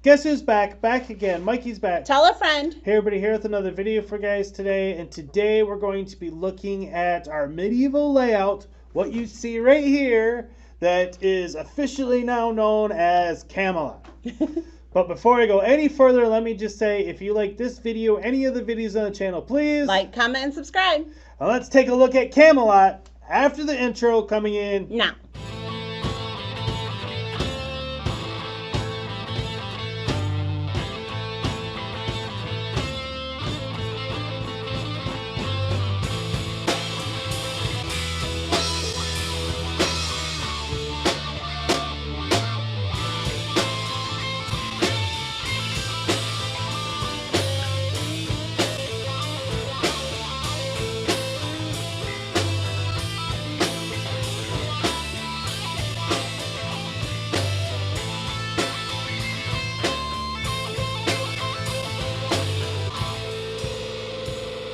Guess who's back? Back again. Mikey's back. Tell a friend. Hey everybody, here with another video for guys today. And today we're going to be looking at our medieval layout. What you see right here that is officially now known as Camelot. But before I go any further, let me just say, if you like this video, any of the videos on the channel, please Like, comment, and subscribe. Now let's take a look at Camelot after the intro coming in now.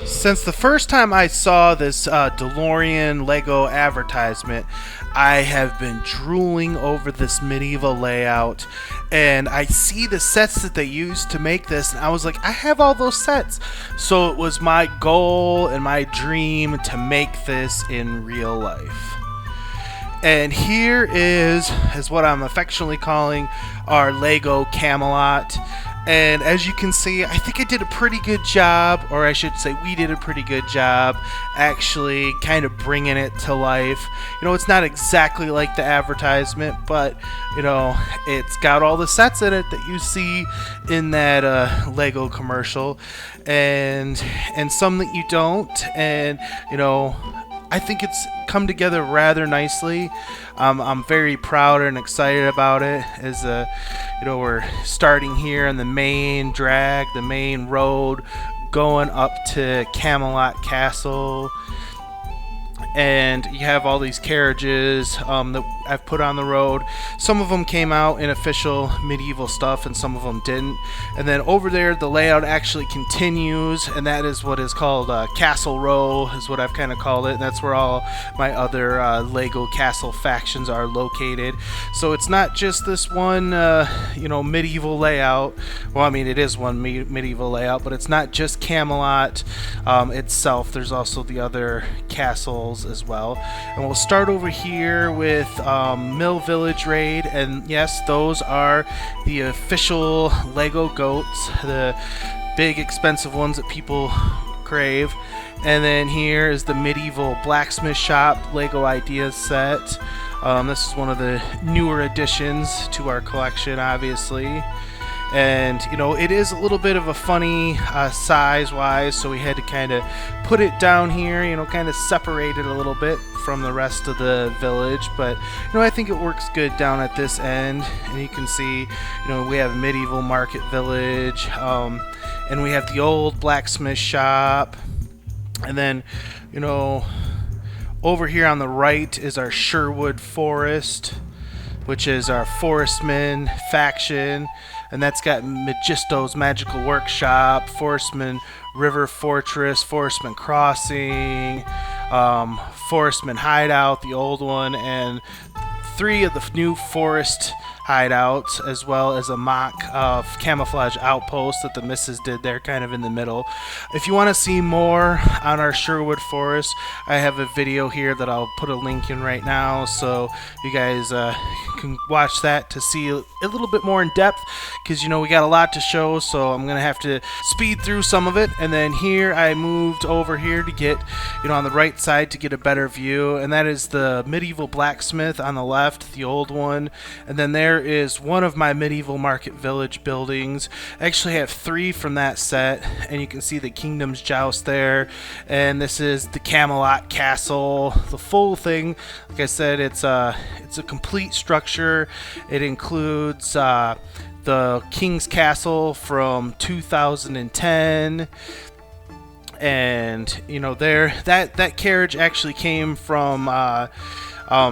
Since the first time I saw this DeLorean Lego advertisement, I have been drooling over this medieval layout, and I see the sets that they used to make this, and I was like, I have all those sets. So it was my goal and my dream to make this in real life. And here is what I'm affectionately calling our Lego Camelot. And as you can see, I think I did a pretty good job, or I should say we did a pretty good job actually kind of bringing it to life. You know, it's not exactly like the advertisement, but you know, it's got all the sets in it that you see in that Lego commercial, and some that you don't. And you know, I think it's come together rather nicely. I'm very proud and excited about it. As you know, we're starting here in the main drag, the main road, going up to Camelot Castle. And you have all these carriages that I've put on the road. Some of them came out in official medieval stuff, and some of them didn't. And then over there, the layout actually continues, and that is what is called Castle Row, is what I've kind of called it. And that's where all my other Lego castle factions are located. So it's not just this one, you know, medieval layout. Well, I mean, it is one medieval layout, but it's not just Camelot itself. There's also the other castles as well. And we'll start over here with Mill Village Raid, and yes, those are the official Lego goats, the big expensive ones that people crave. And then here is the medieval blacksmith shop Lego ideas set. This is one of the newer additions to our collection, obviously. And you know, it is a little bit of a funny size wise, so we had to kind of put it down here, you know, kind of separate it a little bit from the rest of the village. But you know, I think it works good down at this end. And you can see, you know, we have medieval market village, and we have the old blacksmith shop. And then, you know, over here on the right is our Sherwood Forest, which is our Forestmen faction. And that's got Magisto's Magical Workshop, Forestmen River Fortress, Forestmen Crossing, Forestmen Hideout, the old one, and 3 of the new forest hideouts, as well as a mock camouflage outpost that the missus did there kind of in the middle. If you want to see more on our Sherwood Forest, I have a video here that I'll put a link in right now, so you guys can watch that to see a little bit more in depth, because you know, we got a lot to show, so I'm gonna have to speed through some of it. And then here I moved over here to get, you know, on the right side to get a better view, and that is the medieval blacksmith on the left, the old one. And then there is one of my medieval market village buildings. I actually have 3 from that set, and you can see the Kingdom's Joust there. And this is the Camelot Castle, the full thing. Like I said, it's a complete structure. It includes the King's Castle from 2010. And you know, there that carriage actually came from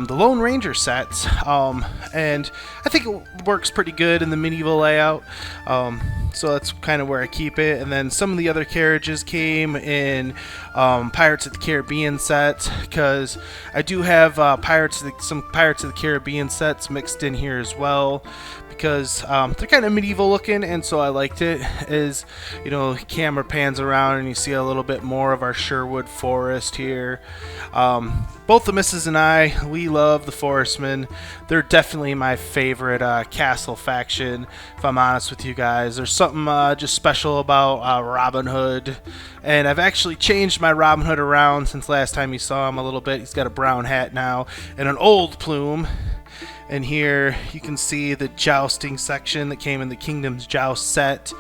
the Lone Ranger sets, and I think it works pretty good in the medieval layout. So that's kind of where I keep it. And then some of the other carriages came in Pirates of the Caribbean sets, because I do have some Pirates of the Caribbean sets mixed in here as well, because they're kind of medieval looking, and so I liked it. As you know, camera pans around and you see a little bit more of our Sherwood Forest here. Both the missus and I, we love the Forestmen. They're definitely my favorite castle faction, if I'm honest with you guys. There's something just special about Robin Hood, and I've actually changed my Robin Hood around since last time you saw him a little bit. He's got a brown hat now and an old plume. And here you can see the jousting section that came in the Kingdom's Joust set.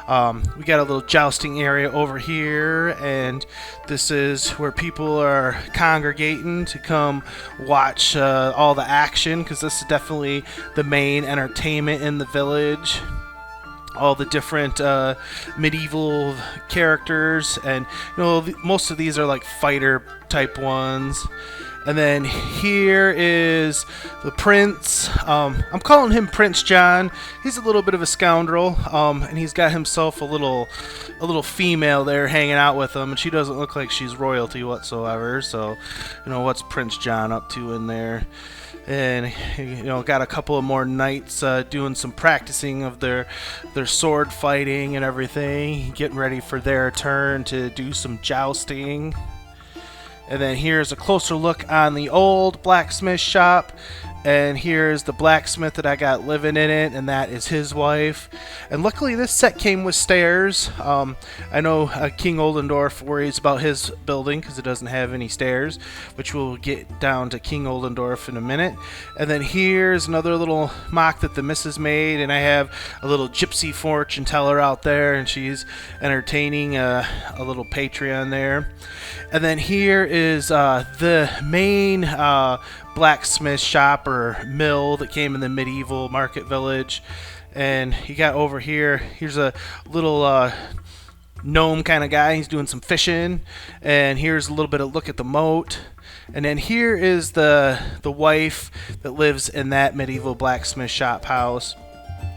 We got a little jousting area over here, and this is where people are congregating to come watch all the action, because this is definitely the main entertainment in the village. All the different medieval characters, and you know, most of these are like fighter type ones. And then here is the prince. I'm calling him Prince John. He's a little bit of a scoundrel, and he's got himself a little female there hanging out with him, and she doesn't look like she's royalty whatsoever. So, you know, what's Prince John up to in there? And you know, got a couple of more knights doing some practicing of their sword fighting and everything, getting ready for their turn to do some jousting. And then here's a closer look on the old blacksmith shop. And here's the blacksmith that I got living in it, and that is his wife. And luckily this set came with stairs. I know King Oldendorf worries about his building because it doesn't have any stairs, which we'll get down to King Oldendorf in a minute. And then here's another little mock that the missus made, and I have a little gypsy fortune teller out there, and she's entertaining a little Patreon there. And then here is the main blacksmith shop or mill that came in the medieval market village. And you got over here, here's a little gnome kind of guy. He's doing some fishing. And here's a little bit of look at the moat. And then here is the wife that lives in that medieval blacksmith shop house.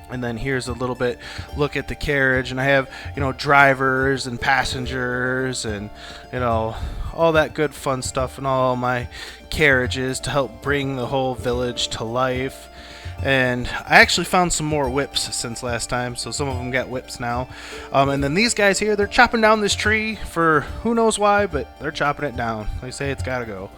And then here's a little bit look at the carriage, and I have, you know, drivers and passengers and, you know, all that good fun stuff, and all my carriages to help bring the whole village to life. And I actually found some more whips since last time, so some of them got whips now. And then these guys here, they're chopping down this tree for who knows why, but they're chopping it down. They say it's gotta go.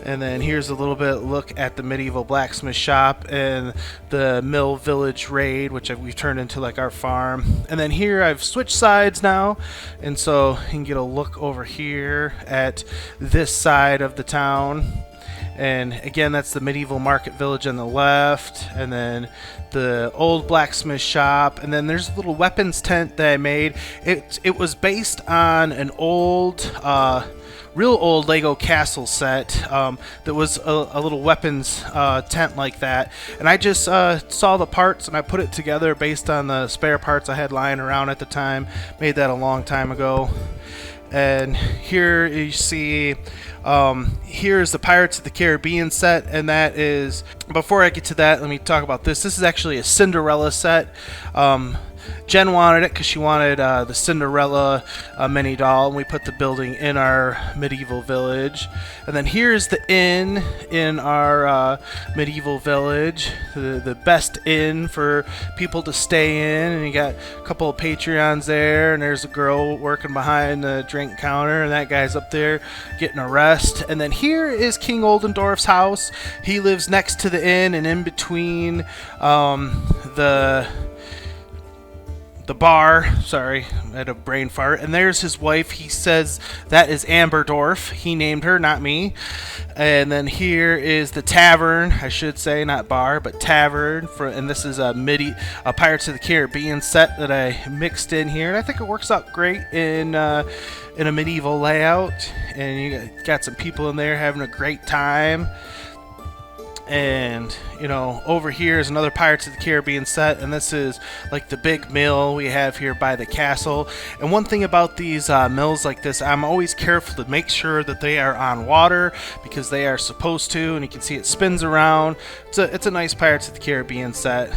And then here's a little bit look at the medieval blacksmith shop and the mill village raid, which we've turned into like our farm. And then here I've switched sides now, and so you can get a look over here at this side of the town. And again, that's the medieval market village on the left, and then the old blacksmith shop. And then there's a little weapons tent that I made. It was based on an old real old Lego castle set that was a little weapons tent like that, and I just saw the parts and I put it together based on the spare parts I had lying around at the time. Made that a long time ago. And here you see here's the Pirates of the Caribbean set, and that is, before I get to that, let me talk about this. This is actually a Cinderella set. Jen wanted it because she wanted the Cinderella mini doll, and we put the building in our medieval village. And then here's the inn in our medieval village, the best inn for people to stay in. And you got a couple of Patreons there, and there's a girl working behind the drink counter, and that guy's up there getting a rest. And then here is King Oldendorf's house. He lives next to the inn and in between the bar. Sorry, I had a brain fart. And there's his wife. He says that is Amberdorf. He named her, not me. And then here is the tavern, I should say, not bar, but tavern. And this is a Pirates of the Caribbean set that I mixed in here. And I think it works out great in a medieval layout. And you got some people in there having a great time. And over here is another Pirates of the Caribbean set, and this is like the big mill we have here by the castle. And one thing about these mills like this, I'm always careful to make sure that they are on water, because they are supposed to, and you can see it spins around. It's a nice Pirates of the Caribbean set.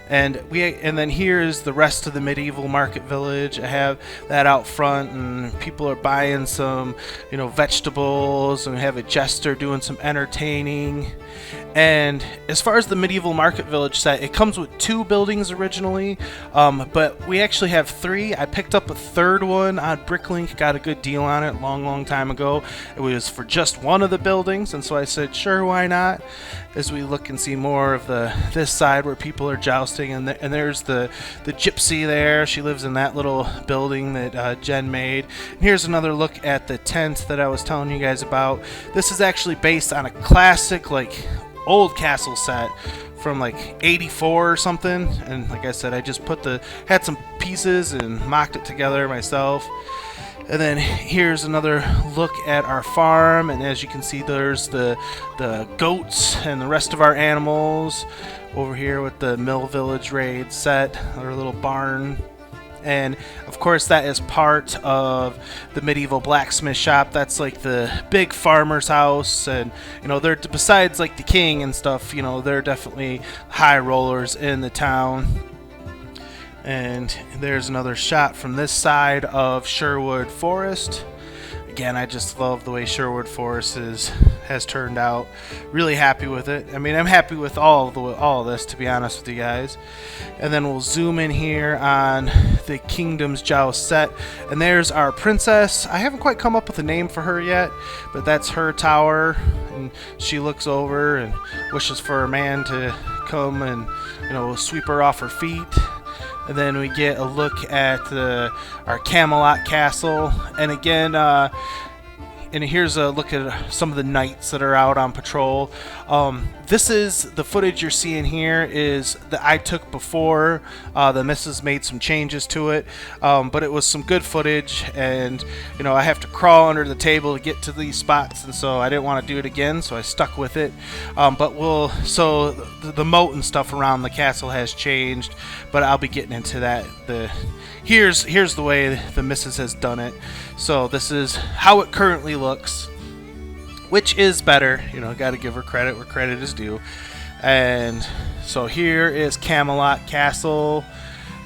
And then here's the rest of the medieval market village. I have that out front, and people are buying some, vegetables, and we have a jester doing some entertaining. And as far as the medieval market village set, it comes with 2 buildings originally, but we actually have 3. I picked up a 3rd one on Bricklink, got a good deal on it long time ago. It was for just one of the buildings, and so I said, sure, why not? As we look and see more of this side where people are jousting, and there's the gypsy there. She lives in that little building that Jen made. And here's another look at the tent that I was telling you guys about. This is actually based on a classic, old castle set from 84 or something, and like I said, I just had some pieces and mocked it together myself. And then here's another look at our farm, and as you can see, there's the goats and the rest of our animals over here with the Mill Village Raid set, our little barn. And of course, that is part of the medieval blacksmith shop. That's like the big farmer's house, and they're, besides the king and stuff, they're definitely high rollers in the town. And there's another shot from this side of Sherwood Forest. Again, I just love the way Sherwood Forest has turned out. Really happy with it. I mean, I'm happy with all of this, to be honest with you guys. And then we'll zoom in here on the Kingdom's Joust set. And there's our princess. I haven't quite come up with a name for her yet, but that's her tower. And she looks over and wishes for a man to come and, sweep her off her feet. And then we get a look at our Camelot castle. And again, and here's a look at some of the knights that are out on patrol. This is the footage you're seeing here is that I took before the missus made some changes to it, but it was some good footage, and I have to crawl under the table to get to these spots, and so I didn't want to do it again, so I stuck with it. So the moat and stuff around the castle has changed, but I'll be getting into that. Here's the way the missus has done it. So this is how it currently looks, which is better. Got to give her credit where credit is due. And so here is Camelot Castle,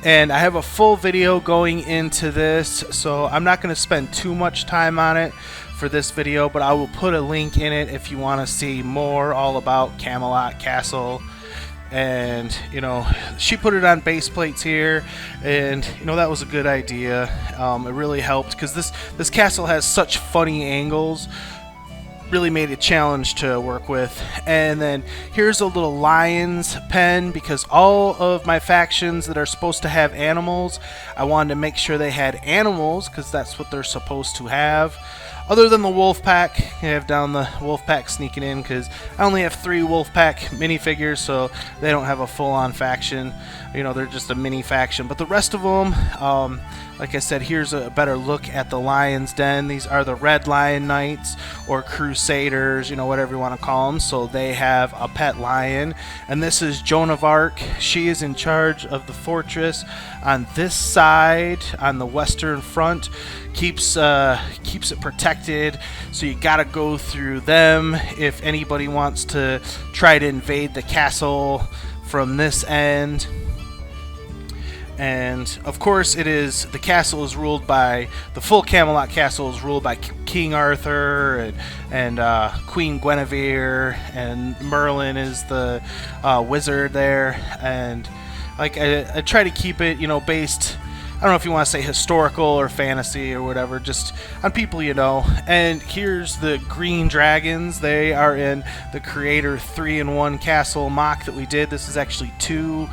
and I have a full video going into this, so I'm not going to spend too much time on it for this video, but I will put a link in it if you want to see more all about Camelot Castle. And she put it on base plates here, and that was a good idea. It really helped, because this castle has such funny angles. Really made a challenge to work with. And then here's a little lion's pen, because all of my factions that are supposed to have animals, I wanted to make sure they had animals, because that's what they're supposed to have. Other than the wolf pack, I have down the wolf pack sneaking in, because I only have 3 wolf pack minifigures, so they don't have a full-on faction. They're just a mini faction. But the rest of them, like I said, here's a better look at the Lion's Den. These are the Red Lion Knights, or Crusaders, whatever you want to call them. So they have a pet lion. And this is Joan of Arc. She is in charge of the fortress on this side, on the western front. Keeps it protected, so you gotta go through them if anybody wants to try to invade the castle from this end. And of course, the castle is ruled by, the full Camelot castle is ruled by King Arthur and Queen Guinevere, and Merlin is the wizard there. And I try to keep it, based, I don't know if you want to say historical or fantasy or whatever, just on people And here's the green dragons. They are in the Creator 3-in-1 castle mock that we did. This is actually 2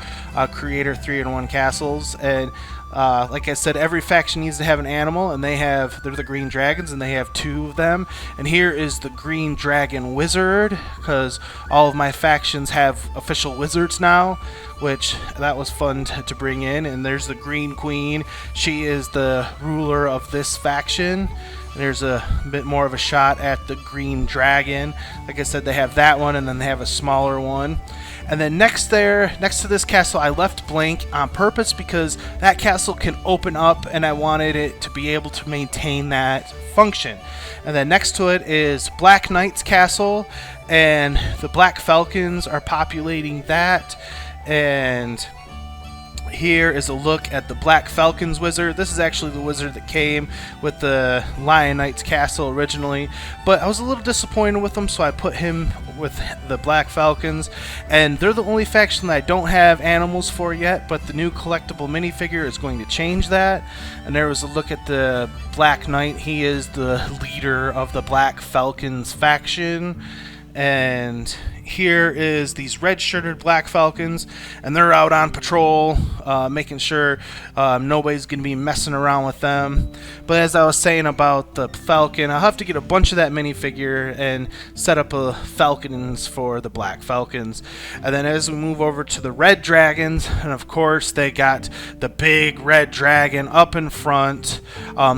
Creator 3-in-1 castles. And like I said, every faction needs to have an animal, and they're the green dragons, and they have 2 of them. And here is the green dragon wizard, because all of my factions have official wizards now, which that was fun to bring in. And there's the green queen. She is the ruler of this faction. There's a bit more of a shot at the green dragon. Like I said, they have that one, and then they have a smaller one. And then next to this castle, I left blank on purpose because that castle can open up, and I wanted it to be able to maintain that function. And then next to it is Black Knight's castle, and the Black Falcons are populating that. And here is a look at the Black Falcons wizard. This is actually the wizard that came with the Lion Knight's castle originally, but I was a little disappointed with him, so I put him with the Black Falcons. And they're the only faction that I don't have animals for yet, but the new collectible minifigure is going to change that. And there was a look at the Black Knight. He is the leader of the Black Falcons faction. And here is these red-shirted Black Falcons, and they're out on patrol, making sure nobody's going to be messing around with them. But as I was saying about the Falcon, I'll have to get a bunch of that minifigure and set up a Falcons for the Black Falcons. And then as we move over to the Red Dragons, and of course they got the big red dragon up in front.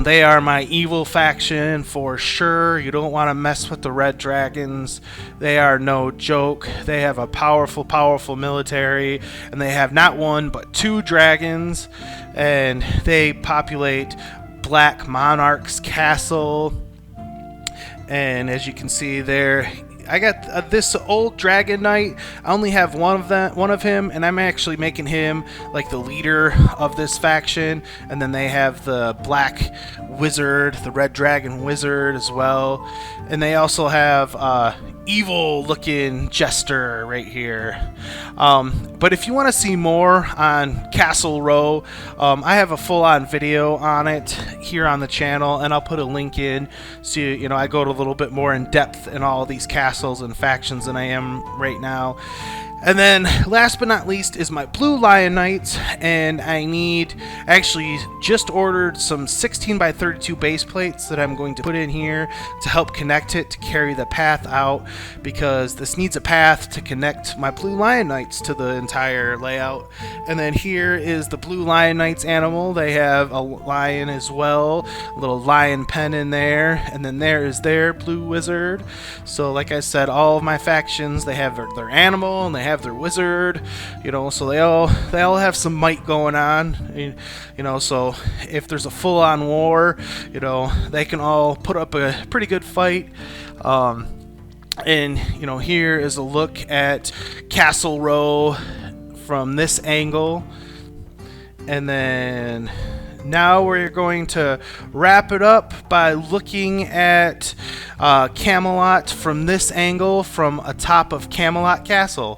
They are my evil faction for sure. You don't want to mess with the Red Dragons. They are no joke. They have a powerful, powerful military, and they have not one but 2 dragons, and they populate Black Monarch's castle. And as you can see there, I got this old Dragon Knight. I only have one of him, and I'm actually making him like the leader of this faction. And then they have the Black Wizard, the Red Dragon Wizard as well. And they also have evil looking Jester right here. But if you want to see more on Castle Row, I have a full-on video on it here on the channel, and I'll put a link in so I go to a little bit more in depth in all these castles and factions than I am right now. And then last but not least is my Blue Lion Knights, and I actually just ordered some 16x32 base plates that I'm going to put in here to help connect it to carry the path out, because this needs a path to connect my Blue Lion Knights to the entire layout. And then here is the Blue Lion Knights animal. They have a lion as well, a little lion pen in there, and then there is their Blue Wizard. So like I said, all of my factions, they have their animal and they have their wizard, so they all have some might going on, so if there's a full-on war, they can all put up a pretty good fight. And here is a look at Castle Row from this angle. And then now we're going to wrap it up by looking at Camelot from this angle, from atop of Camelot Castle.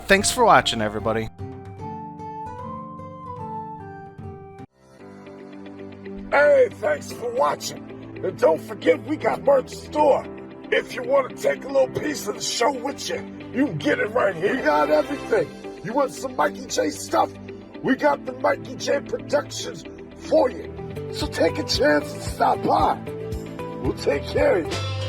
Thanks for watching, everybody. Hey, thanks for watching. And don't forget, we got merch store. If you want to take a little piece of the show with you, you can get it right here. We got everything. You want some Mikey J stuff? We got the Mikey J Productions for you. So take a chance and stop by. We'll take care of you.